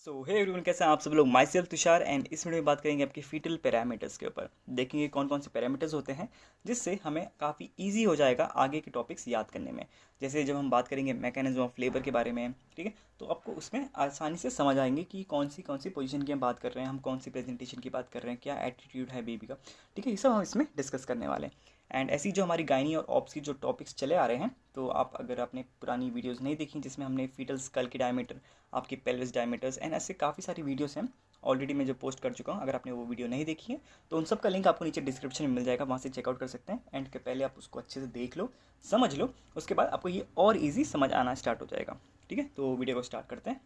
सो hey everyone, कैसे हैं आप सब लोग। माई सेल्फ तुषार एंड इस वीडियो में बात करेंगे आपके फीटल पैरामीटर्स के ऊपर। देखेंगे कौन कौन से पैरामीटर्स होते हैं जिससे हमें काफ़ी इजी हो जाएगा आगे के टॉपिक्स याद करने में। जैसे जब हम बात करेंगे मैकेनिज्म ऑफ लेबर के बारे में, ठीक है, तो आपको उसमें आसानी से समझ आएंगे कि कौन सी पोजीशन की हम बात कर रहे हैं, हम कौन सी प्रेजेंटेशन की बात कर रहे हैं, क्या एटीट्यूड है बेबी का, ठीक है, ये सब हम इसमें डिस्कस करने वाले हैं। एंड ऐसी जो हमारी गायनी और ऑप्स की जो टॉपिक्स चले आ रहे हैं, तो आप अगर आपने पुरानी वीडियोस नहीं देखी जिसमें हमने फीटल स्कल के डायमीटर, आपकी पेल्विस डायमीटर्स एंड ऐसे काफ़ी सारी वीडियोस हैं ऑलरेडी मैं जो पोस्ट कर चुका हूँ। अगर आपने वो वीडियो नहीं देखी है तो उन सब का लिंक आपको नीचे डिस्क्रिप्शन में मिल जाएगा, वहाँ से चेकआउट कर सकते हैं। एंड के पहले आप उसको अच्छे से देख लो, समझ लो, उसके बाद आपको ये और ईजी समझ आना स्टार्ट हो जाएगा। ठीक है, तो वीडियो को स्टार्ट करते हैं।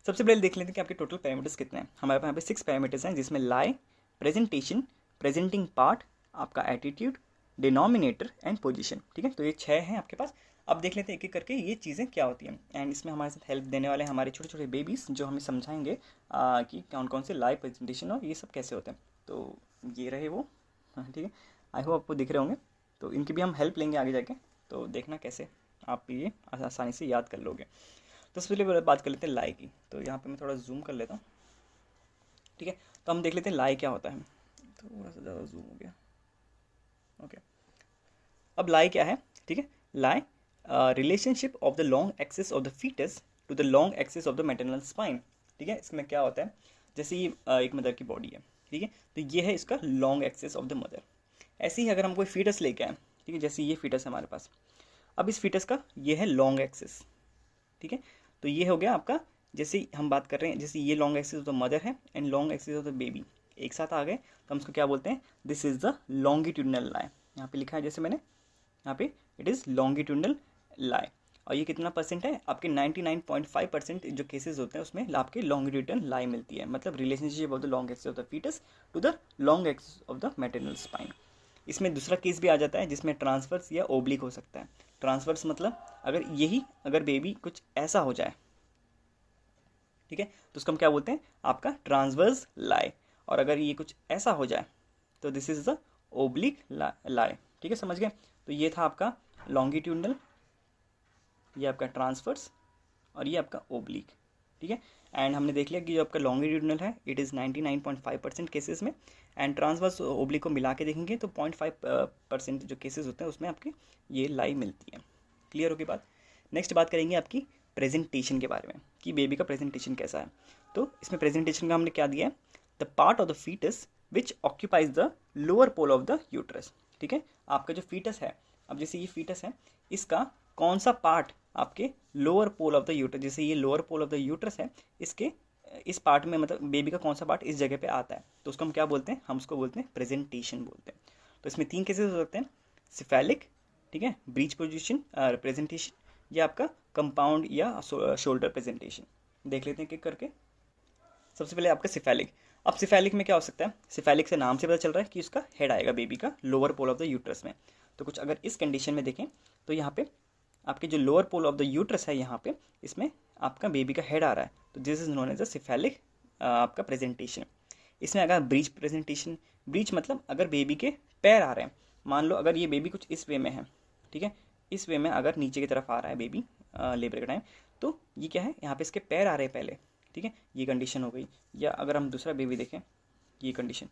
सबसे पहले देख लेते हैं कि आपके टोटल पैरामीटर्स कितने हैं। हमारे पास यहाँ पे 6 पैरामीटर्स हैं, जिसमें लाई, प्रेजेंटेशन, प्रेजेंटिंग पार्ट, आपका एटीट्यूड, डिनोमिनेटर एंड पोजीशन। ठीक है, तो ये 6 हैं आपके पास। अब देख लेते हैं एक एक करके ये चीज़ें क्या होती हैं। एंड इसमें हमारे साथ हेल्प देने वाले हैं हमारे छोटे छोटे बेबीज़, जो हमें समझाएंगे कि कौन कौन से लाइव प्रेजेंटेशन और ये सब कैसे होते हैं। तो ये रहे वो, हाँ ठीक है, आई होप आपको दिख रहे होंगे। तो इनकी भी हम हेल्प लेंगे आगे जाके, तो देखना कैसे आप ये आसानी से याद कर लोगे। तो सबसे पहले बात कर लेते हैं लाई की। तो यहाँ पे मैं थोड़ा जूम कर लेता हूँ, ठीक है। तो हम देख लेते हैं लाई क्या होता है। थोड़ा सा ज़्यादा जूम हो गया, ओके। अब लाई क्या है, ठीक है। Lie relationship of the long axis of the foetus to the long axis of the maternal spine. ठीक है, इसमें क्या होता है, जैसे ये एक मदर की बॉडी है, ठीक है, तो ये है इसका long axis of the mother. ऐसे ही अगर हम कोई फीटस लेके आए, ठीक है, जैसे ये फीटस है हमारे पास, अब इस फीटस का ये है लॉन्ग एक्सिस, ठीक है। तो ये हो गया आपका, जैसे हम बात कर रहे हैं, जैसे ये long axis of the mother है and long axis of the baby एक साथ आ गए, तो हम इसको क्या बोलते हैं, दिस इज़ द लॉन्गिट्यूडनल लाई। यहाँ पे लिखा है जैसे मैंने यहाँ पे, इट इज़ लॉन्गिट्यूडनल लाई। और ये कितना परसेंट है, आपके 99.5% जो केसेस होते हैं उसमें आपके लॉन्गिट्यूडनल लाई मिलती है। मतलब relationship of the long axis of the foetus to the long axis of the maternal spine. इसमें दूसरा केस भी आ जाता है जिसमें ट्रांसफर्स या ओब्लिक हो सकता है। ट्रांसफर्स मतलब अगर बेबी कुछ ऐसा हो जाए, ठीक है, तो उसको हम क्या बोलते हैं, आपका ट्रांसवर्स लाई। और अगर ये कुछ ऐसा हो जाए तो दिस इज द ओब्लिक लाई। ठीक है, समझ गए। तो ये था आपका लॉन्गिट्यूडनल, ये आपका ट्रांसफर्स और ये आपका ओब्लिक, ठीक है। एंड हमने देख लिया कि जो आपका लॉन्गिट्यूडनल है इट इज़ 99.5% केसेस में, एंड ट्रांसवर्स ओब्लिक को मिला के देखेंगे तो 0.5% जो केसेस होते हैं उसमें आपकी ये लाई मिलती है। क्लियर होगी बात। नेक्स्ट बात करेंगे आपकी प्रेजेंटेशन के बारे में कि बेबी का प्रेजेंटेशन कैसा है। तो इसमें प्रेजेंटेशन का हमने क्या दिया है, the part of the foetus which occupies the lower pole of the uterus. ठीक है, आपका जो फीटस है, अब जैसे ये फीटस है, इसका कौन सा पार्ट आपके lower pole of the uterus, जैसे ये lower pole of the uterus है, इसके इस पार्ट में मतलब बेबी का कौन सा पार्ट इस जगह पे आता है, तो उसको हम क्या बोलते हैं, हम उसको बोलते हैं प्रेजेंटेशन बोलते हैं। तो इसमें 3 केसेस हो सकते हैं, सिफेलिक, ठीक है, ब्रीच पोजिशन प्रेजेंटेशन, या आपका कंपाउंड या शोल्डर प्रेजेंटेशन। देख लेते हैं एक करके। सबसे पहले आपका सिफेलिक। अब सिफेलिक में क्या हो सकता है, सिफेलिक से नाम से पता चल रहा है कि उसका हेड आएगा बेबी का lower pole of the uterus में। तो कुछ अगर इस कंडीशन में देखें तो यहाँ पे आपके जो lower pole of the uterus है, यहाँ पे इसमें आपका बेबी का हेड आ रहा है, तो this is known as a cephalic आपका प्रेजेंटेशन। इसमें अगर ब्रीच प्रेजेंटेशन, ब्रीच मतलब अगर बेबी के पैर आ रहे हैं, मान लो अगर ये बेबी कुछ इस वे में है, ठीक है, इस वे में अगर नीचे की तरफ आ रहा है बेबी लेबर के टाइम, तो ये क्या है, यहाँ पे इसके पैर आ रहे हैं पहले, ठीक है, ये कंडीशन हो गई। या अगर हम दूसरा बेबी देखें, ये कंडीशन,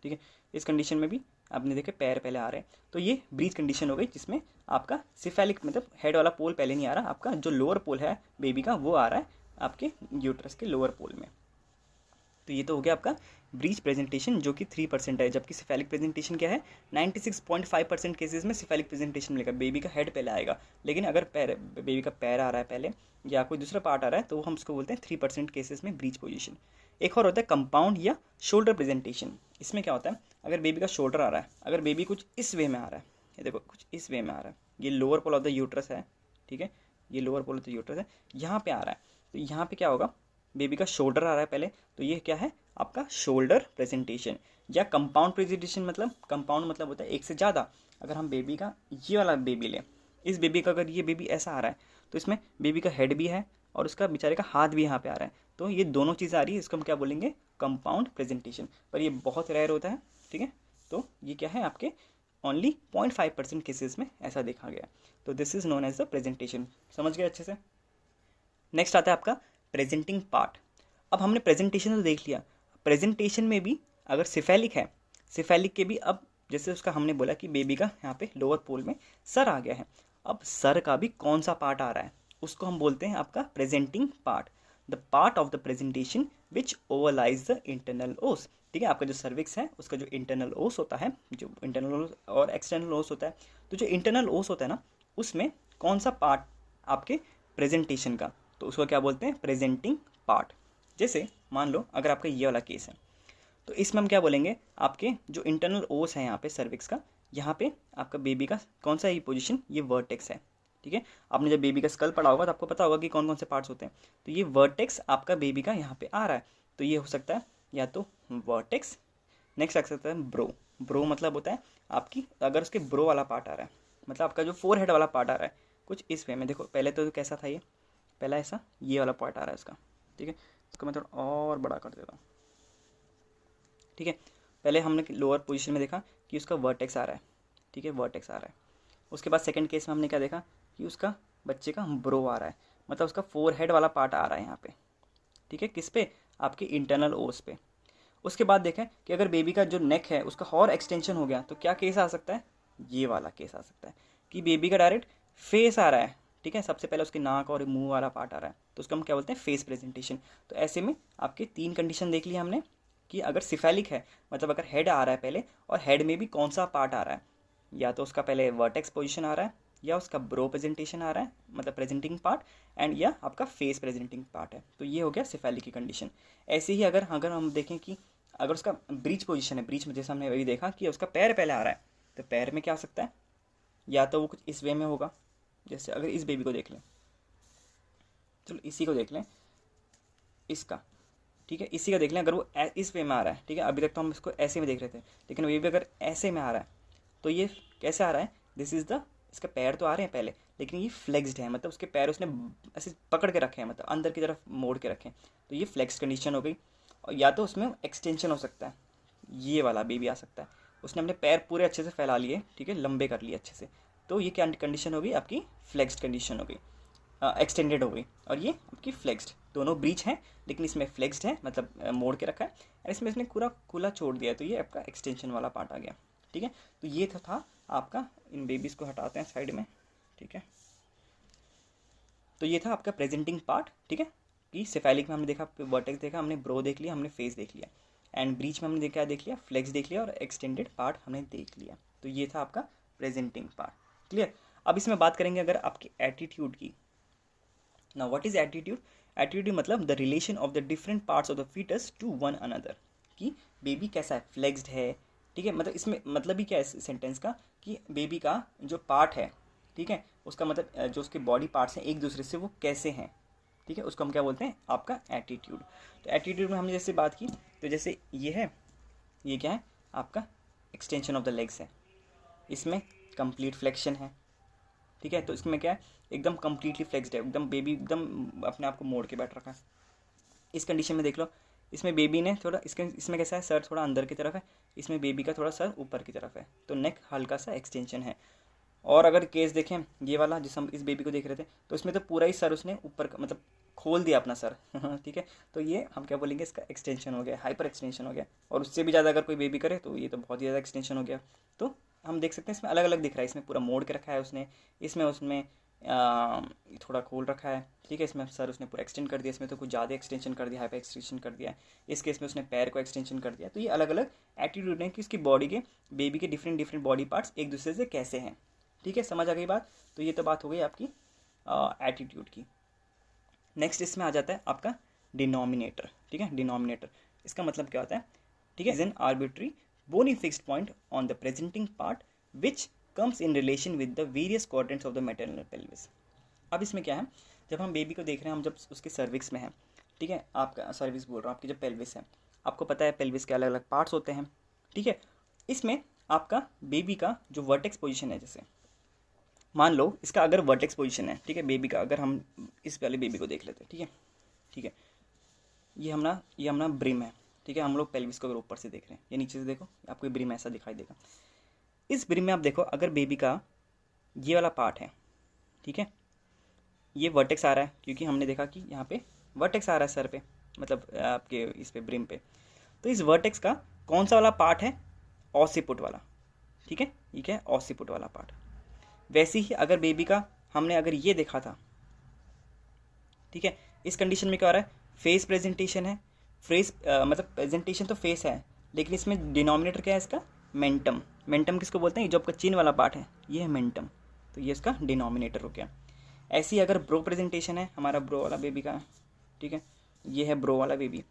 ठीक है, इस कंडीशन में भी आपने देखे पैर पहले आ रहे हैं, तो ये ब्रीच कंडीशन हो गई, जिसमें आपका सिफेलिक मतलब हेड वाला पोल पहले नहीं आ रहा, आपका जो लोअर पोल है बेबी का वो आ रहा है आपके यूट्रस के लोअर पोल में। तो ये तो हो गया आपका ब्रीच प्रेजेंटेशन, जो कि 3% है, जबकि सिफेलिक प्रेजेंटेशन क्या है, 96.5% केसेस में सिफेलिक प्रेजेंटेशन मिलेगा, बेबी का हेड पहले आएगा। लेकिन अगर बेबी का पैर आ रहा है पहले या कोई दूसरा पार्ट आ रहा है तो हम उसको बोलते हैं 3% केसेस में ब्रीच पोजीशन। एक और होता है कंपाउंड या शोल्डर प्रेजेंटेशन। इसमें क्या होता है, अगर बेबी का शोल्डर आ रहा है, अगर बेबी कुछ इस वे में आ रहा है, ये देखो कुछ इस वे में आ रहा है, ये lower pole of the uterus है, ठीक है, ये lower pole of the uterus है, यहाँ पे आ रहा है, तो यहाँ पे क्या होगा, बेबी का शोल्डर आ रहा है पहले, तो ये क्या है आपका शोल्डर प्रेजेंटेशन। या कंपाउंड प्रेजेंटेशन मतलब, कंपाउंड मतलब होता है एक से ज़्यादा। अगर हम बेबी का ये वाला बेबी लें, इस बेबी का अगर ये बेबी ऐसा आ रहा है, तो इसमें बेबी का हेड भी है और उसका बेचारे का हाथ भी यहाँ पे आ रहा है, तो ये दोनों चीज़ें आ रही है, इसको हम क्या बोलेंगे, कंपाउंड प्रेजेंटेशन। पर ये बहुत रेयर होता है, ठीक है। तो ये क्या है आपके ओनली 0.5% केसेस में ऐसा देखा गया। तो this is known as the presentation. समझ गए अच्छे से। नेक्स्ट आता है आपका प्रेजेंटिंग पार्ट। अब हमने प्रेजेंटेशन तो देख लिया, प्रेजेंटेशन में भी अगर सिफेलिक है, सिफेलिक के भी अब जैसे उसका हमने बोला कि बेबी का यहाँ पे लोअर पोल में सर आ गया है, अब सर का भी कौन सा पार्ट आ रहा है, उसको हम बोलते हैं आपका presenting part, the part of the presentation which overlies the internal os. ठीक है, आपका जो सर्विक्स है उसका जो इंटरनल ओस होता है, जो इंटरनल ओस और एक्सटर्नल ओस होता है, तो जो इंटरनल ओस होता है ना, उसमें कौन सा पार्ट आपके प्रेजेंटेशन का, तो उसको क्या बोलते हैं, प्रेजेंटिंग पार्ट। जैसे मान लो अगर आपका ये वाला केस है, तो इसमें हम क्या बोलेंगे, आपके जो इंटरनल ओस है यहाँ पे सर्विक्स का, यहाँ पे आपका बेबी का कौन सा ये पोजीशन, ये वर्टेक्स है। ठीक है, आपने जब बेबी का स्कल पढ़ा होगा तो आपको पता होगा कि कौन कौन से पार्ट्स होते हैं, तो ये वर्टेक्स आपका बेबी का यहाँ पे आ रहा है, तो ये हो सकता है या तो वर्टेक्स, नेक्स्ट आ सकता है ब्रो। ब्रो मतलब होता है आपकी, अगर उसके ब्रो वाला पार्ट आ रहा है, मतलब आपका जो फोर हेड वाला पार्ट आ रहा है, कुछ इस वे में देखो, पहले तो कैसा था ये, पहला ऐसा ये वाला पार्ट आ रहा है उसका। ठीक है, इसको मैं थोड़ा और बड़ा कर देता हूँ। ठीक है, पहले हमने लोअर पोजीशन में देखा कि उसका वर्टेक्स आ रहा है। ठीक है, वर्टेक्स आ रहा है। उसके बाद सेकंड केस में हमने क्या देखा कि उसका बच्चे का ब्रो आ रहा है, मतलब उसका फोर हेड वाला पार्ट आ रहा है यहाँ पे। ठीक है, किस पे, आपके इंटरनल ओस पे। उसके बाद देखें कि अगर बेबी का जो नेक है उसका और एक्सटेंशन हो गया, तो क्या केस आ सकता है, ये वाला केस आ सकता है कि बेबी का डायरेक्ट फेस आ रहा है। ठीक है, सबसे पहले उसके नाक और मुंह वाला पार्ट आ रहा है, तो उसको हम क्या बोलते हैं, फेस प्रेजेंटेशन। तो ऐसे में आपके तीन कंडीशन देख ली हमने कि अगर सिफेलिक है, मतलब अगर हेड आ रहा है पहले, और हेड में भी कौन सा पार्ट आ रहा है, या तो उसका पहले वर्टेक्स पोजीशन आ रहा है, या उसका ब्रो प्रेजेंटेशन आ रहा है, मतलब प्रेजेंटिंग पार्ट, एंड या आपका फेस प्रेजेंटिंग पार्ट है, तो ये हो गया सिफेलिक की कंडीशन। ऐसे ही अगर अगर हम देखें कि अगर उसका ब्रीच पोजीशन है, ब्रीच में जैसे हमने वही देखा कि उसका पैर पहले आ रहा है, तो पैर में क्या आ सकता है, या तो वो कुछ इस वे में होगा, जैसे अगर इस बेबी को देख लें, चलो इसी को देख लें, इसका, ठीक है, इसी का देख लें, अगर वो इस वे में आ रहा है, ठीक है, अभी तक तो हम इसको ऐसे में देख रहे थे, लेकिन ये भी अगर ऐसे में आ रहा है, तो ये कैसे आ रहा है, दिस इज़ द, इसका पैर तो आ रहे हैं पहले, लेकिन ये फ्लेक्स्ड है, मतलब उसके पैर उसने ऐसे पकड़ के रखे हैं, मतलब अंदर की तरफ मोड़ के रखे हैं, तो ये फ्लेक्स कंडीशन हो गई। और या तो उसमें एक्सटेंशन हो सकता है, ये वाला बेबी आ सकता है, उसने अपने पैर पूरे अच्छे से फैला लिए, ठीक है, लंबे कर लिए अच्छे से, तो ये क्या कंडीशन होगी आपकी, फ्लेक्स्ड कंडीशन हो गई, एक्सटेंडेड हो गई, और ये आपकी फ्लेक्स्ड, दोनों ब्रीच हैं, लेकिन इसमें फ्लेक्स्ड है, मतलब मोड़ के रखा है, और इसमें इसने पूरा खुला छोड़ दिया, तो ये आपका एक्सटेंशन वाला पार्ट आ गया। ठीक है, तो ये था आपका, इन बेबीज़ को हटाते हैं साइड में। ठीक है, तो ये था आपका प्रेजेंटिंग पार्ट। ठीक है, कि सेफेलिक में हमने देखा वर्टेक्स देखा, हमने ब्रो देख लिया, हमने फेस देख लिया, एंड ब्रीच में हमने क्या देख लिया, फ्लेक्स देख लिया, और एक्सटेंडेड पार्ट हमने देख लिया। तो ये था आपका प्रेजेंटिंग पार्ट। क्लियर। अब इसमें बात करेंगे अगर आपकी एटीट्यूड की। Now what is attitude, attitude मतलब the relation of the different parts of the foetus to one another, कि बेबी कैसा है, फ्लेक्स्ड है। ठीक है, मतलब इसमें मतलब ही क्या है इस सेंटेंस का, कि बेबी का जो पार्ट है, ठीक है, उसका मतलब जो उसके बॉडी पार्ट्स हैं एक दूसरे से वो कैसे हैं। ठीक है, उसको हम क्या बोलते हैं, आपका एटीट्यूड। तो एटीट्यूड में हमने जैसे बात की, तो जैसे ये है, ये क्या है आपका, एक्सटेंशन ऑफ द लेग्स है, इसमें कंप्लीट फ्लेक्शन है। ठीक है, तो इसमें क्या है, एकदम कंप्लीटली फ्लेक्स्ड है, एकदम बेबी एकदम अपने आप को मोड़ के बैठ रखा है। इस कंडीशन में देख लो, इसमें बेबी ने थोड़ा इसमें कैसा है, सर थोड़ा अंदर की तरफ है, इसमें बेबी का थोड़ा सर ऊपर की तरफ है, तो नेक हल्का सा एक्सटेंशन है। और अगर केस देखें ये वाला जिस हम इस बेबी को देख रहे थे, तो इसमें तो पूरा ही सर उसने ऊपर मतलब खोल दिया अपना सर। ठीक है, तो ये हम क्या बोलेंगे, इसका एक्सटेंशन हो गया, हाइपर एक्सटेंशन हो गया। और उससे भी ज़्यादा अगर कोई बेबी करे तो ये तो बहुत ही ज़्यादा एक्सटेंशन हो गया। तो हम देख सकते हैं इसमें अलग अलग दिख रहा है, इसमें पूरा मोड़ के रखा है उसने, इसमें उसमें थोड़ा खोल रखा है। ठीक है, इसमें सर उसने पूरा एक्सटेंड कर दिया, इसमें तो कुछ ज़्यादा एक्सटेंशन कर दिया, हाइपर एक्सटेंशन कर दिया। इस केस में उसने पैर को एक्सटेंशन कर दिया। तो ये अलग अलग एटीट्यूड है कि उसकी बॉडी के, बेबी के डिफरेंट डिफरेंट बॉडी पार्ट्स एक दूसरे से कैसे हैं। ठीक है, समझ आ गई बात। तो ये तो बात हो गई आपकी एटीट्यूड की। नेक्स्ट इसमें आ जाता है आपका डिनोमिनेटर। ठीक है, डिनोमिनेटर इसका मतलब क्या होता है, ठीक है, is an arbitrary bony fixed point on the presenting part which comes in relation with the various quadrants of the maternal pelvis. अब इसमें क्या है, जब हम बेबी को देख रहे हैं, हम जब उसके सर्विक्स में हैं, ठीक है, आपका सर्विक्स बोल रहा हूँ, आपकी जो पेल्विस है, आपको पता है पेल्विस के अलग अलग पार्ट्स होते हैं। ठीक है, इसमें आपका बेबी का जो वर्टेक्स पोजीशन है, जैसे मान लो इसका अगर वर्टेक्स पोजीशन है, ठीक है, बेबी का, अगर हम इस वाले बेबी को देख लेते हैं, ठीक है, ठीक है, ये हमारा ब्रिम है। ठीक है, हम लोग पेल्विस को अगर ऊपर से देख रहे हैं या नीचे से देखो, आपको ब्रिम ऐसा दिखाई देगा। इस ब्रिम में आप देखो, अगर बेबी का ये वाला पार्ट है, ठीक है, ये वर्टेक्स आ रहा है, क्योंकि हमने देखा कि यहाँ पे वर्टेक्स आ रहा है सर पे, मतलब आपके इस पे ब्रिम पे। तो इस वर्टेक्स का कौन सा वाला पार्ट है, ऑसिपुट वाला, ठीक है, ये क्या है, ऑसिपुट वाला पार्ट। वैसे ही अगर बेबी का हमने अगर ये देखा था, ठीक है, इस कंडीशन में क्या हो रहा है, फेस प्रेजेंटेशन है, फेस मतलब प्रेजेंटेशन तो फेस है, लेकिन इसमें डिनोमिनेटर क्या है इसका, मेंटम। मेंटम किसको बोलते हैं, जो आपका चिन वाला पार्ट है ये है मेंटम, तो ये इसका डिनोमिनेटर हो गया। ऐसे ही अगर ब्रो प्रेजेंटेशन है हमारा ब्रो वाला बेबी का, ठीक है, ये है ब्रो वाला बेबी,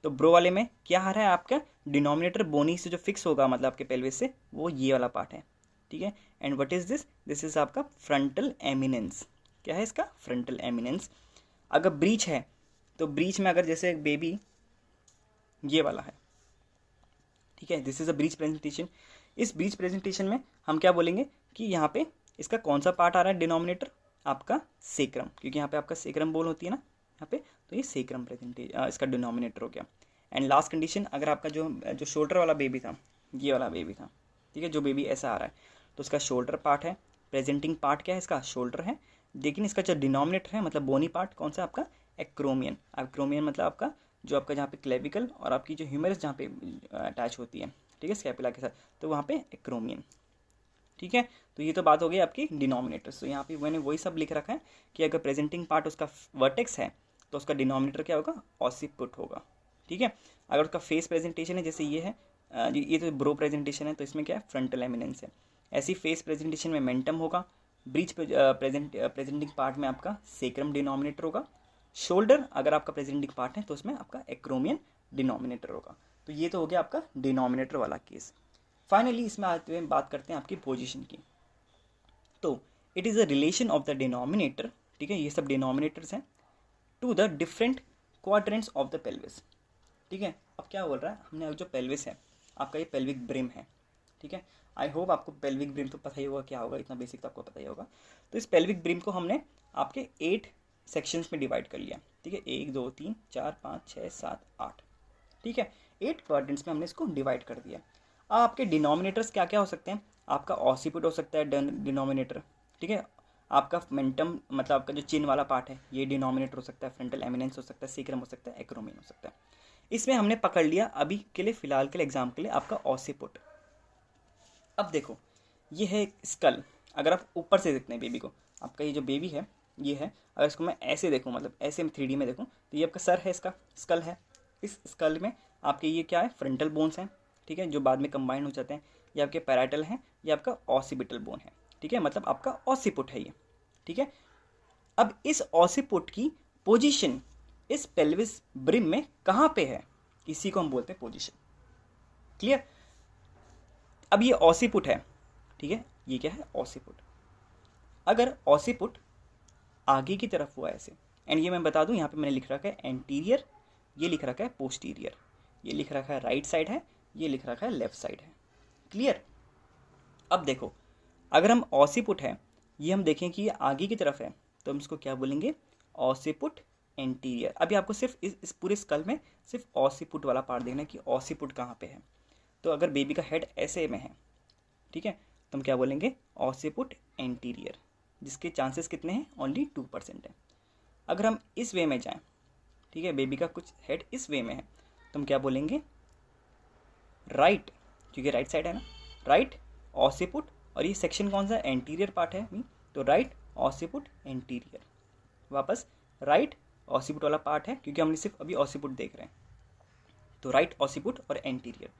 तो ब्रो वाले में क्या आ रहा है आपका, डिनोमिनेटर बोनी से जो फिक्स होगा मतलब आपके पेल्विस से, वो ये वाला पार्ट है, ठीक है। And what is this, this is आपका फ्रंटल एमिनेंस। क्या है इसका, फ्रंटल एमिनेंस। अगर ब्रीच है तो ब्रीच में अगर जैसे बेबी ये वाला है, ठीक है, this is a breech presentation. इस ब्रीच प्रेजेंटेशन में हम क्या बोलेंगे कि यहाँ पे इसका कौन सा पार्ट आ रहा है डिनोमिनेटर, आपका सेक्रम, क्योंकि यहाँ पे आपका सेक्रम बोल होती है ना यहाँ पे, तो ये सेक्रम प्रेजेंटेशन इसका डिनोमिनेटर हो गया। एंड लास्ट कंडीशन, अगर आपका जो शोल्डर वाला बेबी था, ये वाला बेबी था, ठीक है, जो बेबी ऐसा आ रहा है, तो उसका शोल्डर पार्ट है, प्रेजेंटिंग पार्ट क्या है इसका, शोल्डर है, लेकिन इसका जो डिनोमिनेटर है मतलब बोनी पार्ट कौन सा आपका, एक्रोमियन। एक्रोमियन मतलब आपका जो आपका जहाँ पे क्लेविकल और आपकी जो ह्यूमरस जहाँ पे अटैच होती है, ठीक है, स्कैपुला के साथ, तो वहाँ पे एक्रोमियन, ठीक है। तो ये तो बात हो गई आपकी डिनोमिनेटर्स। तो यहाँ पे मैंने वही सब लिख रखा है कि अगर प्रेजेंटिंग पार्ट उसका वर्टेक्स है तो उसका डिनोमिनेटर क्या होगा, ऑसिपुट होगा, ठीक है। अगर उसका फेस प्रेजेंटेशन है जैसे ये है, ये तो ब्रो प्रेजेंटेशन है, तो इसमें क्या है, फ्रंटल एमिनेंस है। ऐसी फेस प्रेजेंटेशन में मेंटम होगा, ब्रीच प्रेजेंटिंग पार्ट में आपका सेक्रम डिनोमिनेटर होगा, शोल्डर अगर आपका प्रेजेंटिंग पार्ट है तो उसमें आपका एक्रोमियन डिनोमिनेटर होगा। तो ये तो हो गया आपका डिनोमिनेटर वाला केस। फाइनली इसमें आते हुए बात करते हैं आपकी पोजीशन की। तो it is a relation of the denominator, ठीक है, ये सब डिनोमिनेटर्स हैं, to the different quadrants of the pelvis, ठीक है। अब क्या बोल रहा है, हमने जो पेल्विस है आपका, ये पेल्विक ब्रिम है, ठीक है। आई होप आपको पेल्विक ब्रिम तो पता ही होगा क्या होगा, इतना बेसिक तो आपको पता ही होगा। तो इस पेल्विक ब्रिम को हमने आपके 8 सेक्शंस में डिवाइड कर लिया, ठीक है, 1 2 3 4 5 6 7 8, ठीक है, 8 क्वाड्रेंट्स में हमने इसको डिवाइड कर दिया। अब आपके डिनोमिनेटर्स क्या क्या हो सकते हैं, आपका ऑसिपुट हो सकता है डिनोमिनेटर, ठीक है, आपका मेंटम मतलब आपका जो चिन वाला पार्ट है ये डिनोमिनेटर हो सकता है, फ्रंटल एमिनेंस हो सकता है, सीक्रम हो सकता है, एक्रोमियन हो सकता है। इसमें हमने पकड़ लिया अभी के लिए, फिलहाल के लिए, एग्जाम के लिए आपका ऑसिपुट। अब देखो ये है स्कल, अगर आप ऊपर से देखते हैं बेबी को, आपका ये जो बेबी है ये है, अगर इसको मैं ऐसे देखूँ मतलब ऐसे 3D में देखूँ, तो ये आपका सर है, इसका स्कल है, इस स्कल में आपके ये क्या है, फ्रंटल बोन्स हैं, ठीक है, जो बाद में कंबाइन हो जाते हैं, ये आपके पैराइटल हैं, ये आपका ऑसिपिटल बोन है, ठीक है, मतलब आपका ऑसिपुट है ये, ठीक है। अब इस ऑसिपुट की पोजीशन इस पेल्विस ब्रिम में कहाँ पे है, इसी को हम बोलते हैं पोजीशन, क्लियर। अब ये ऑसिपुट है, ठीक है, ये क्या है, ऑसिपुट। अगर ऑसिपुट आगे की तरफ हुआ ऐसे, एंड ये मैं बता दूं यहाँ पे मैंने लिख रखा है एंटीरियर, ये लिख रखा है पोस्टीरियर, ये लिख रखा है राइट साइड है, ये लिख रखा है लेफ्ट साइड है, क्लियर। अब देखो अगर हम ऑसिपुट है, ये हम देखें कि ये आगे की तरफ है, तो हम इसको क्या बोलेंगे, ऑसिपुट एंटीरियर। अभी आपको सिर्फ इस पूरे स्कल में सिर्फ ऑसिपुट वाला पार्ट देखना है कि ऑसिपुट कहाँ पे है। तो अगर बेबी का हेड ऐसे में है, ठीक है, तो हम क्या बोलेंगे, ऑसिपुट एंटीरियर, जिसके चांसेस कितने हैं, ओनली 2% है। अगर हम इस वे में जाएं, ठीक है, बेबी का कुछ हेड इस वे में है, तो हम क्या बोलेंगे, राइट, क्योंकि राइट साइड है ना, राइट ऑसिपुट, और ये सेक्शन कौन सा, एंटीरियर पार्ट है, तो राइट ऑसिपुट एंटीरियर, वापस राइट ऑसिपुट वाला पार्ट है, क्योंकि हमने सिर्फ अभी ऑसिपुट देख रहे हैं, तो राइट ऑसिपुट और एंटीरियर।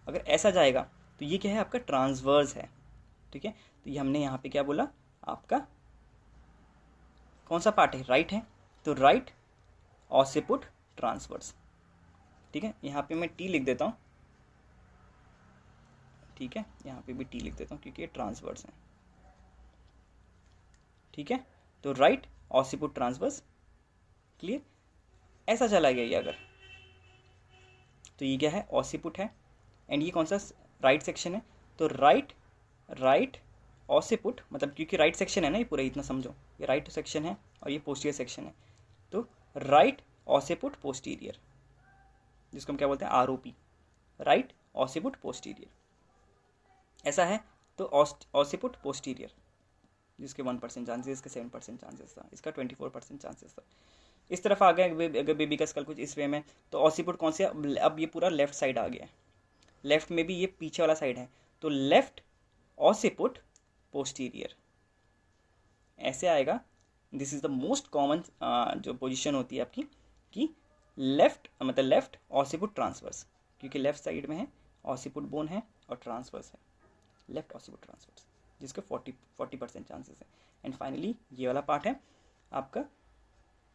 अगर ऐसा जाएगा तो ये क्या है, आपका ट्रांसवर्स है, ठीक है, तो ये हमने यहाँ पे क्या बोला, आपका कौन सा पार्ट है, राइट है, तो राइट ऑसिपुट ट्रांसवर्स, ठीक है। यहाँ पे मैं टी लिख देता हूँ, ठीक है, यहाँ पे भी टी लिख देता हूँ क्योंकि ये ट्रांसवर्स है, ठीक है, तो राइट ऑसिपुट ट्रांसवर्स, क्लियर। ऐसा चला गया ये अगर, तो ये क्या है, ऑसिपुट है, एंड ये कौन सा राइट सेक्शन है, तो राइट ऑसिपुट, मतलब क्योंकि राइट सेक्शन है ना ये पूरा, इतना समझो, ये राइट सेक्शन है और ये पोस्टीरियर सेक्शन है, तो राइट ऑसिपुट पोस्टीरियर, जिसको हम क्या बोलते हैं, आरओपी, राइट ऑसिपुट पोस्टीरियर। ऐसा है तो ऑसिपुट पोस्टीरियर, जिसके 1% चांसेस, इसके 7% चांसेस था, इसका 24% चांसेस था। इस तरफ आ गया अगर बेबी का स्कल कुछ इस वे में, तो ऑसिपुट कौन से, अब ये पूरा लेफ्ट साइड आ गया है, लेफ्ट में भी ये पीछे वाला साइड है, तो लेफ्ट ऑसिपुट पोस्टीरियर ऐसे आएगा। This is the most common जो पोजीशन होती है आपकी कि लेफ्ट मतलब लेफ्ट ऑसिपुट ट्रांसवर्स, क्योंकि लेफ्ट साइड में है ऑसिपुट बोन है और ट्रांसवर्स है, लेफ्ट ऑसिपुट ट्रांसवर्स, जिसके 40% चांसेस है। एंड फाइनली ये वाला पार्ट है आपका,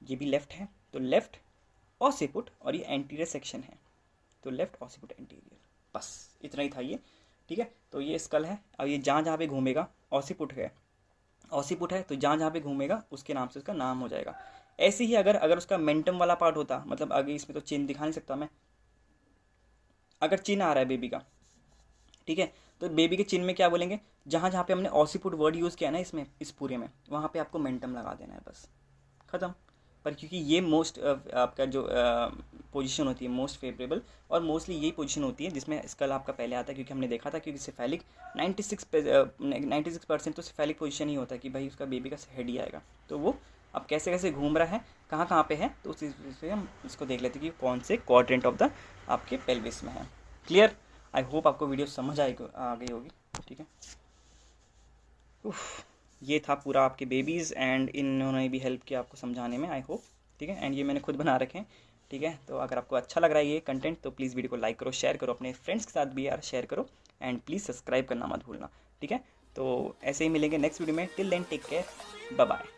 ये भी लेफ्ट है, तो लेफ्ट ऑसिपुट और ये एंटीरियर सेक्शन है, तो लेफ्ट ऑसिपुट एंटीरियर, बस इतना ही था ये, ठीक है। तो ये स्कल है। अब ये जहाँ जहाँ पे घूमेगा ऑसिपुट है, ऑसिपुट है तो जहाँ जहाँ पे घूमेगा उसके नाम से उसका नाम हो जाएगा। ऐसे ही अगर उसका मेंटम वाला पार्ट होता, मतलब आगे इसमें तो चिन्ह दिखा नहीं सकता मैं, अगर चिन्ह आ रहा है बेबी का, ठीक है, तो बेबी के चिन्ह में क्या बोलेंगे, जहाँ जहाँ पे हमने ऑसिपुट वर्ड यूज़ किया ना इसमें, इस पूरे में, वहाँ पे आपको मेंटम लगा देना है, बस ख़त्म। पर क्योंकि ये मोस्ट आपका जो पोजीशन होती है मोस्ट फेवरेबल, और मोस्टली यही पोजीशन होती है जिसमें स्कल आपका पहले आता है, क्योंकि हमने देखा था क्योंकि सिफेलिक 96% तो सिफेलिक पोजीशन ही होता है कि भाई उसका बेबी का हेड ही आएगा। तो वो अब कैसे कैसे घूम रहा है, कहाँ कहाँ पे है, तो उस चीज़ से हम इसको देख लेते हैं कि कौन से क्वाड्रेंट ऑफ द आपके पेल्विस में है। क्लियर? आई होप आपको वीडियो समझ आ गई होगी, ठीक है। ये था पूरा आपके बेबीज़, एंड इन्होंने भी हेल्प किया आपको समझाने में, आई होप, ठीक है। एंड ये मैंने खुद बना रखे हैं, ठीक है। तो अगर आपको अच्छा लग रहा है ये कंटेंट तो प्लीज़ वीडियो को लाइक करो, शेयर करो, अपने फ्रेंड्स के साथ भी यार शेयर करो, एंड प्लीज़ सब्सक्राइब करना मत भूलना, ठीक है। तो ऐसे ही मिलेंगे नेक्स्ट वीडियो में, till then take care, bye bye.